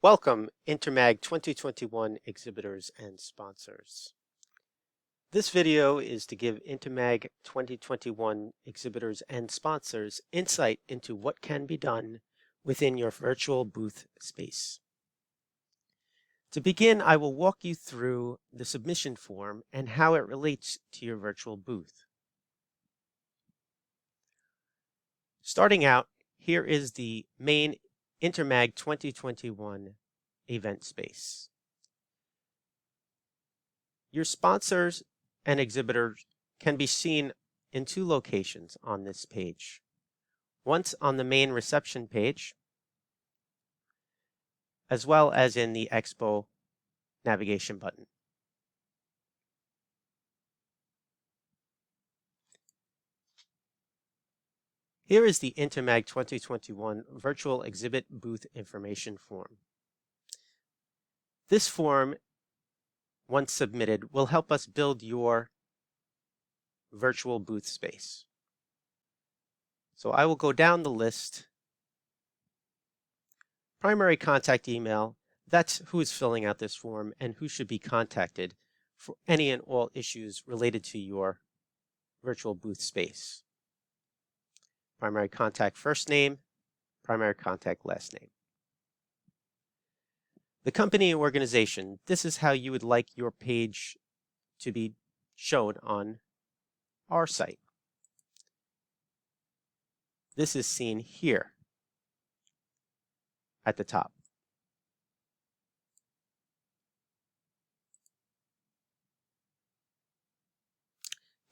Welcome, Intermag 2021 exhibitors and sponsors. This video is to give Intermag 2021 exhibitors and sponsors insight into what can be done within your virtual booth space. To begin, I will walk you through the submission form and how it relates to your virtual booth. Starting out, here is the main Intermag 2021 event space. Your sponsors and exhibitors can be seen in two locations on this page. Once on the main reception page, as well as in the Expo navigation button. Here is the Intermag 2021 Virtual Exhibit Booth Information Form. This form, once submitted, will help us build your virtual booth space. So I will go down the list. Primary contact email, that's who is filling out this form and who should be contacted for any and all issues related to your virtual booth space. Primary contact first name, primary contact last name. The company and organization, this is how you would like your page to be shown on our site. This is seen here at the top.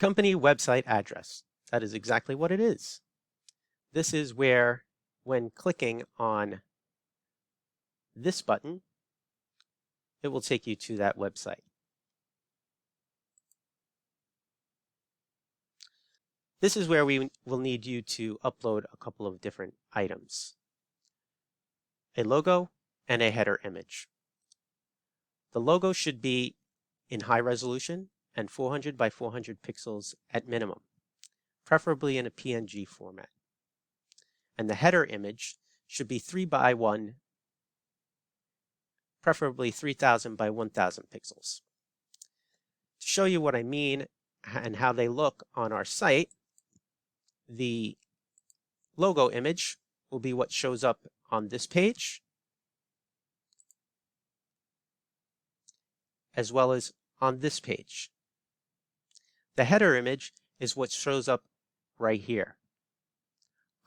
Company website address, that is exactly what it is. This is where, when clicking on this button, it will take you to that website. This is where we will need you to upload a couple of different items: a logo and a header image. The logo should be in high resolution and 400 by 400 pixels at minimum, preferably in a PNG format. And the header image should be 3 by 1, preferably 3000 by 1000 pixels. To show you what I mean and how they look on our site, the logo image will be what shows up on this page, as well as on this page. The header image is what shows up right here.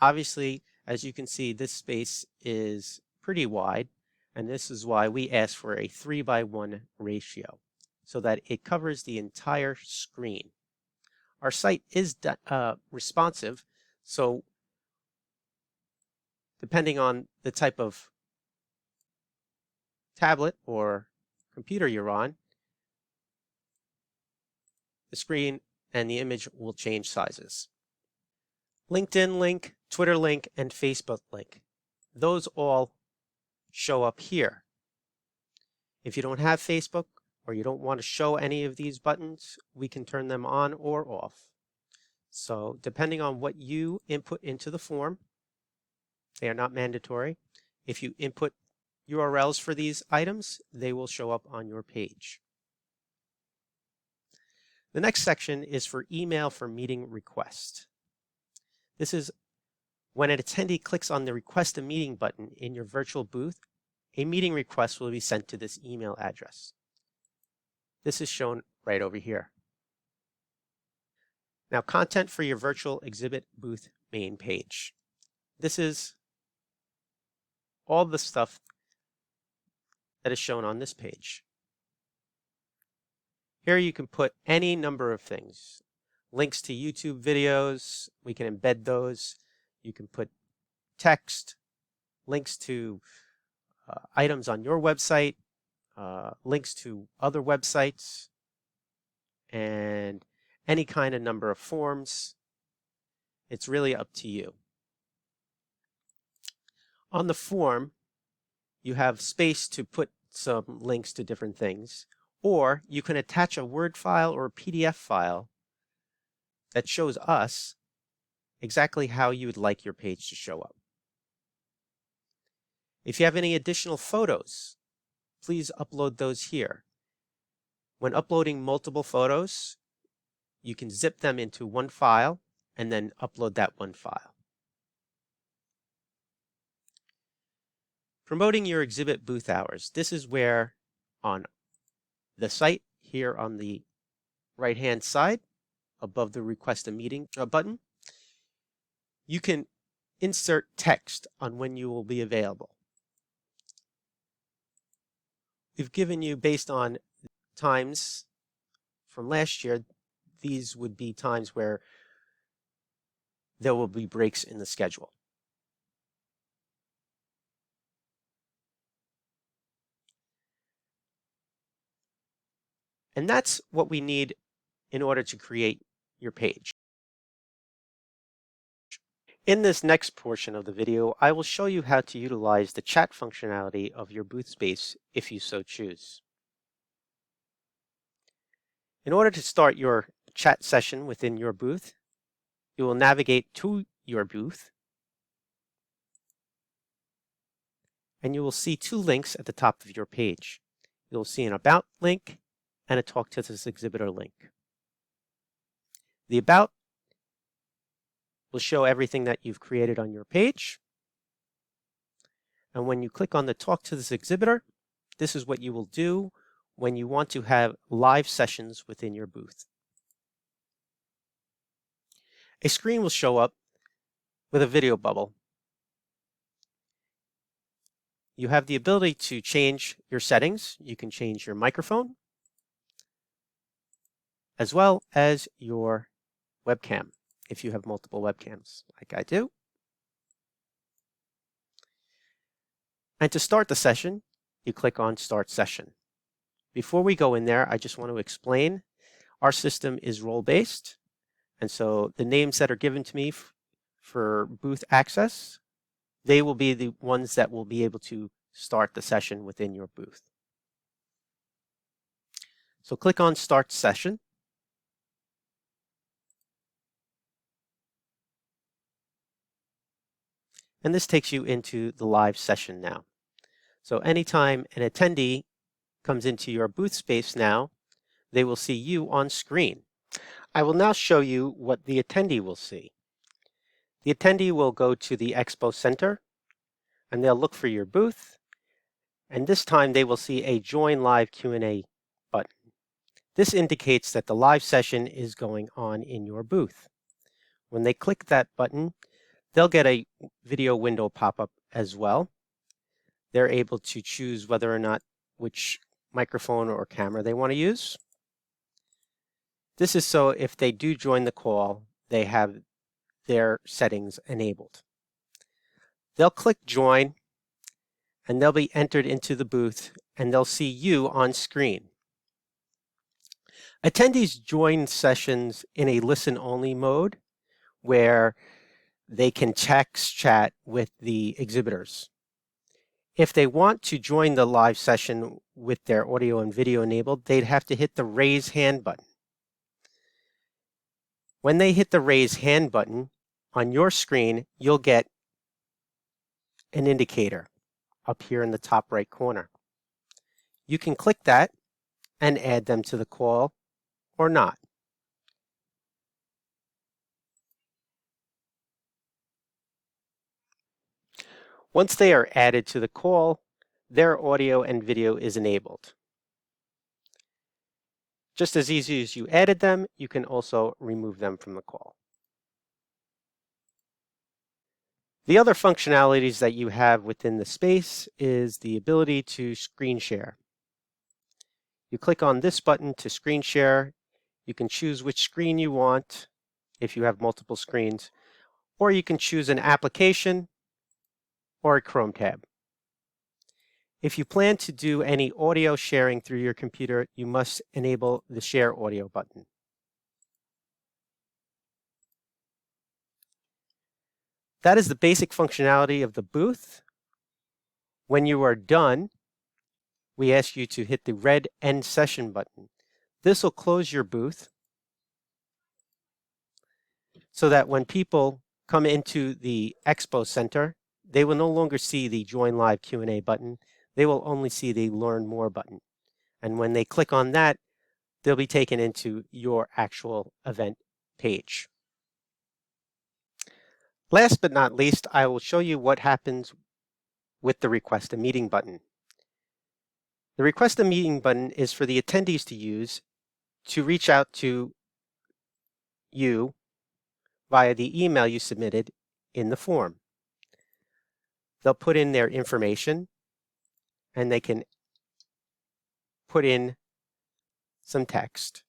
Obviously, as you can see, this space is pretty wide, and this is why we ask for a 3 by 1 ratio, so that it covers the entire screen. Our site is responsive, so depending on the type of tablet or computer you're on, the screen and the image will change sizes. LinkedIn link, Twitter link, and Facebook link. Those all show up here. If you don't have Facebook or you don't want to show any of these buttons, we can turn them on or off. So depending on what you input into the form, they are not mandatory. If you input URLs for these items, they will show up on your page. The next section is for email for meeting request. This is when an attendee clicks on the Request a Meeting button in your virtual booth, a meeting request will be sent to this email address. This is shown right over here. Now, content for your virtual exhibit booth main page. This is all the stuff that is shown on this page. Here you can put any number of things. Links to YouTube videos, we can embed those. You can put text, links to items on your website, links to other websites, and any kind of number of forms. It's really up to you. On the form, you have space to put some links to different things, or you can attach a Word file or a PDF file that shows us exactly how you would like your page to show up. If you have any additional photos, please upload those here. When uploading multiple photos, you can zip them into one file and then upload that one file. Promoting your exhibit booth hours. This is where on the site here on the right-hand side above the Request a Meeting button, you can insert text on when you will be available. We've given you, based on times from last year, these would be times where there will be breaks in the schedule. And that's what we need in order to create your page. In this next portion of the video, I will show you how to utilize the chat functionality of your booth space if you so choose. In order to start your chat session within your booth, you will navigate to your booth, and you will see two links at the top of your page. You'll see an About link and a Talk to this Exhibitor link. The About will show everything that you've created on your page. And when you click on the Talk to this Exhibitor, this is what you will do when you want to have live sessions within your booth. A screen will show up with a video bubble. You have the ability to change your settings. You can change your microphone as well as your webcam if you have multiple webcams like I do. And to start the session, you click on Start Session. Before we go in there, I just want to explain our system is role-based. And so the names that are given to me for booth access, they will be the ones that will be able to start the session within your booth. So click on Start Session. And this takes you into the live session now. So anytime an attendee comes into your booth space now, they will see you on screen. I will now show you what the attendee will see. The attendee will go to the Expo Center and they'll look for your booth. And this time they will see a Join Live Q&A button. This indicates that the live session is going on in your booth. When they click that button, they'll get a video window pop up as well. They're able to choose whether or not which microphone or camera they want to use. This is so if they do join the call, they have their settings enabled. They'll click Join and they'll be entered into the booth and they'll see you on screen. Attendees join sessions in a listen-only mode where they can text chat with the exhibitors. If they want to join the live session with their audio and video enabled, they'd have to hit the Raise Hand button. When they hit the Raise Hand button on your screen, you'll get an indicator up here in the top right corner. You can click that and add them to the call or not. Once they are added to the call, their audio and video is enabled. Just as easy as you added them, you can also remove them from the call. The other functionalities that you have within the space is the ability to screen share. You click on this button to screen share. You can choose which screen you want if you have multiple screens, or you can choose an application or a Chrome tab. If you plan to do any audio sharing through your computer, you must enable the Share Audio button. That is the basic functionality of the booth. When you are done, we ask you to hit the red End Session button. This will close your booth so that when people come into the Expo Center, they will no longer see the Join Live Q&A button. They will only see the Learn More button. And when they click on that, they'll be taken into your actual event page. Last but not least, I will show you what happens with the Request a Meeting button. The Request a Meeting button is for the attendees to use to reach out to you via the email you submitted in the form. They'll put in their information and they can put in some text.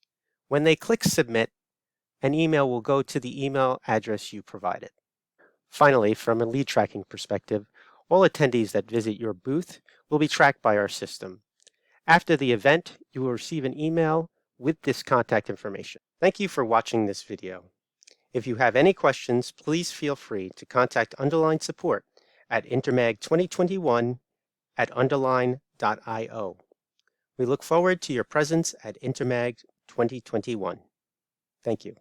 When they click Submit, an email will go to the email address you provided. Finally, from a lead tracking perspective, all attendees that visit your booth will be tracked by our system. After the event, you will receive an email with this contact information. Thank you for watching this video. If you have any questions, please feel free to contact Underline Support at intermag2021@underline.io. We look forward to your presence at Intermag 2021. Thank you.